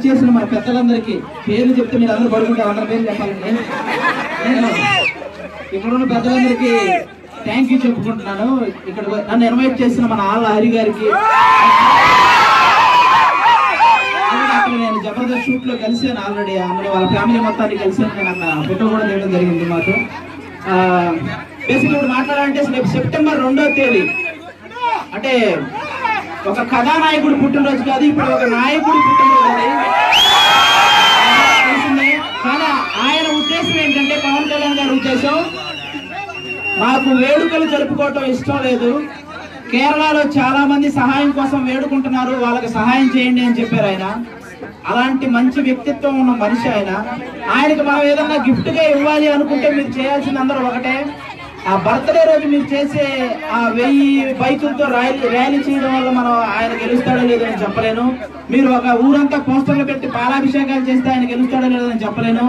చేసిన మన పెద్దలందరికీ పేర్లు చెప్తే మీరు అందరూ పడుకుంటారు, అందరి పేర్లు చెప్పాలండి. నేను ఇక్కడున్న పెద్దలందరికీ థ్యాంక్ యూ చెప్పుకుంటున్నాను. ఇక్కడ నన్ను ఇన్వైట్ చేసిన మన ఆళ్ళ హరి గారికి, అక్కడ నేను జబర్దస్త్ షూట్ లో కలిసాను ఆల్రెడీ, అందులో వాళ్ళ ఫ్యామిలీ మొత్తాన్ని కలిసాను. నేను అక్కడ ఫోటో కూడా తీయడం జరిగింది మాకు. బేసిక్గా ఇప్పుడు మాట్లాడాలంటే సెప్టెంబర్ 2వ తేదీ అంటే ఒక కథానాయకుడు పుట్టినరోజు కాదు, ఇప్పుడు ఒక నాయకుడు పుట్టినరోజు అది తెలిసిందే. కానీ ఆయన ఉద్దేశం ఏంటంటే, పవన్ కళ్యాణ్ గారి ఉద్దేశం, నాకు వేడుకలు జరుపుకోవటం ఇష్టం లేదు, కేరళలో చాలా మంది సహాయం కోసం వేడుకుంటున్నారు, వాళ్ళకి సహాయం చేయండి అని చెప్పారు ఆయన. అలాంటి మంచి వ్యక్తిత్వం ఉన్న మనిషి ఆయన. ఆయనకి మనం ఏదన్నా గిఫ్ట్ గా ఇవ్వాలి అనుకుంటే మీరు చేయాల్సింది అందరూ ఒకటే, ఆ బర్త్డే రోజు మీరు చేసే ఆ 1000 బైకులతో ర్యాలీ చేయడం వల్ల మనం ఆయన గెలుస్తాడో లేదో నేను చెప్పలేను. మీరు ఒక ఊరంతా పోస్టర్లు పెట్టి పాలాభిషేకాలు చేస్తే ఆయన గెలుస్తాడో లేదో నేను చెప్పలేను.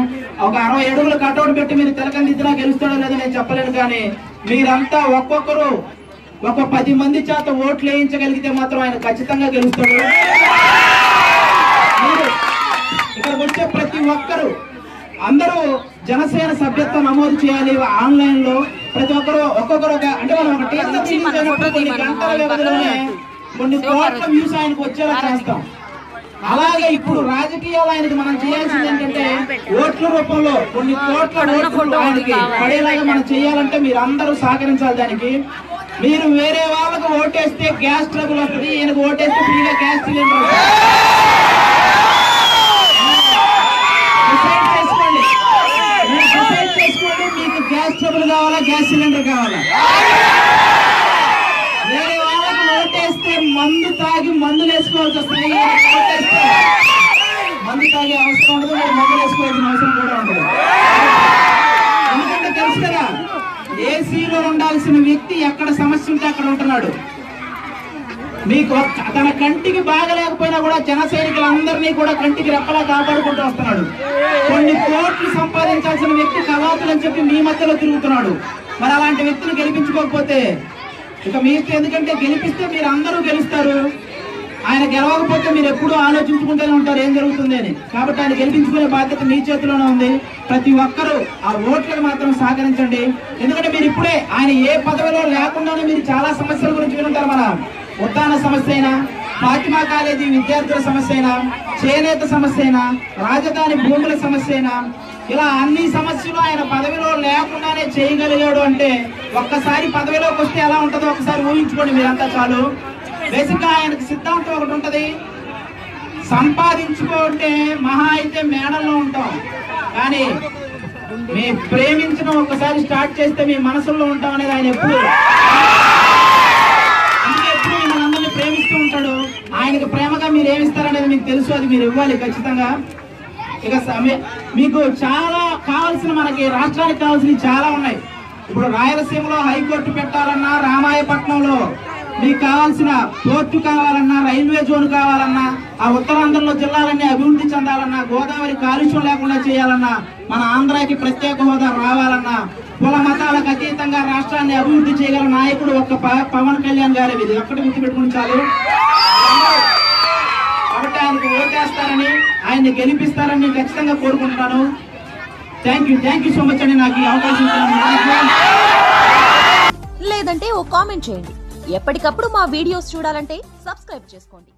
ఒక 60 అడుగుల కటౌట్ పెట్టి మీరు తిలకందిద్దినా గెలుస్తాడో లేదో నేను చెప్పలేను. కానీ మీరంతా ఒక్కొక్కరు ఒక 10 మంది చేత ఓట్లు వేయించగలిగితే మాత్రం ఆయన ఖచ్చితంగా గెలుస్తాడు. మీరు ఇక్కడికి వచ్చే ప్రతి ఒక్కరు అందరూ జనసేన సభ్యత్వం నమోదు చేయాలి ఆన్లైన్ లో. ప్రతి ఒక్కరు ఒక్కొక్కరు అంటే మనం ఒక టీజర్ కొన్ని గంటల వ్యవధిలోనే కొన్ని కోట్ల వ్యూస్ ఆయనకు వచ్చేలా చేస్తాం. అలాగే ఇప్పుడు రాజకీయాలు ఆయనకి మనం చేయాల్సింది ఏంటంటే, ఓట్ల రూపంలో కొన్ని కోట్ల ఓట్లు ఆయనకి పడేలాగా మనం చేయాలంటే మీరు అందరూ సహకరించాలి. దానికి మీరు వేరే వాళ్ళకు ఓటేస్తే గ్యాస్ ట్రబుల్ వస్తుంది, ఈయనకు ఓటేస్తే ఫ్రీగా గ్యాస్ సిలిండర్. చేసుకోండి, మీకు గ్యాస్ ట్రబుల్ కావాలా, గ్యాస్ సిలిండర్ కావాలా? వేరే వాళ్ళకు ఓటేస్తే మందు తాగి మందులు వేసుకోవాల్సి వస్తుంది, మందు తాగే అవసరం ఉండదు, మీరు మందులు వేసుకోవాల్సిన అవసరం కూడా ఉండదు. ఎందుకంటే తెలుసు కదా, ఏసీలో ఉండాల్సిన వ్యక్తి ఎక్కడ సమస్య ఉంటే అక్కడ ఉంటున్నాడు. మీకు తన కంటికి బాగలేకపోయినా కూడా జన సైనికులందరినీ కూడా కంటికి రెప్పలా కాపాడుకుంటూ వస్తున్నాడు. కొన్ని కోట్లు సంపాదించాల్సిన వ్యక్తి కవాతులు అని చెప్పి మీ మధ్యలో తిరుగుతున్నాడు. మరి అలాంటి వ్యక్తిని గెలిపించుకోకపోతే ఇక మీ ఇష్టం. ఎందుకంటే గెలిపిస్తే మీరు అందరూ గెలుస్తారు, ఆయన గెలవకపోతే మీరు ఎప్పుడూ ఆలోచించుకుంటూనే ఉంటారు ఏం జరుగుతుంది అని. కాబట్టి ఆయన గెలిపించుకునే బాధ్యత మీ చేతిలోనే ఉంది. ప్రతి ఒక్కరూ ఆ ఓట్లకు మాత్రం సహకరించండి. ఎందుకంటే మీరు ఇప్పుడే ఆయన ఏ పదవిలో లేకుండానే మీరు చాలా సమస్యల గురించి వినుంటారు. మన ఉద్దాన సమస్య అయినా, ఫాతిమా కాలేజీ విద్యార్థుల సమస్య అయినా, చేనేత సమస్య అయినా, రాజధాని భూముల సమస్య అయినా, ఇలా అన్ని సమస్యలు ఆయన పదవిలో లేకుండానే చేయగలిగాడు అంటే ఒక్కసారి పదవిలోకి వస్తే ఎలా ఉంటుందో ఒకసారి ఊహించుకోండి మీరంతా చాలు. బేసిక్ గా ఆయనకు సిద్ధాంతం ఒకటి ఉంటది, సంపాదించుకుంటే మహా అయితే మేడల్లో ఉంటాం, కానీ మీ ప్రేమించడం ఒకసారి స్టార్ట్ చేస్తే మీ మనసులో ఉంటాం అనేది ఆయన ఎప్పుడు మనందరినీ ప్రేమిస్తూ ఉంటాడు. ఆయనకు ప్రేమగా మీరు ఏమిస్తారనేది మీకు తెలుసు, అది మీరు ఇవ్వాలి ఖచ్చితంగా. ఇక మీకు చాలా కావాల్సిన, మనకి రాష్ట్రానికి కావాల్సినవి చాలా ఉన్నాయి. ఇప్పుడు రాయలసీమలో హైకోర్టు పెట్టాలన్నా, రామాయపట్నంలో మీకు కావాల్సిన పోర్టు కావాలన్నా, రైల్వే జోన్ కావాలన్నా, ఆ ఉత్తరాంధ్రలో జిల్లాలన్నీ అభివృద్ధి చెందాలన్నా, గోదావరి కాలుష్యం లేకుండా చేయాలన్నా, మన ఆంధ్రాకి ప్రత్యేక హోదా రావాలన్నా, కుల మతాలకు అతీతంగా రాష్ట్రాన్ని అభివృద్ధి చేయగల నాయకుడు ఒక్క పవన్ కళ్యాణ్ గారు. ఇది ఒక్కటి గుర్తుపెట్టుకుని చాలు. కాబట్టి ఆయనకు ఓటేస్తారని, ఆయన్ని గెలిపిస్తారని ఖచ్చితంగా కోరుకుంటున్నాను. థ్యాంక్ యూ సో మచ్ అండి నాకు ఈ అవకాశం ఇచ్చారు. లేదంటే ఓ కామెంట్ చేయండి. ఎప్పటికప్పుడు మా వీడియోస్ చూడాలంటే సబ్స్క్రైబ్ చేసుకోండి.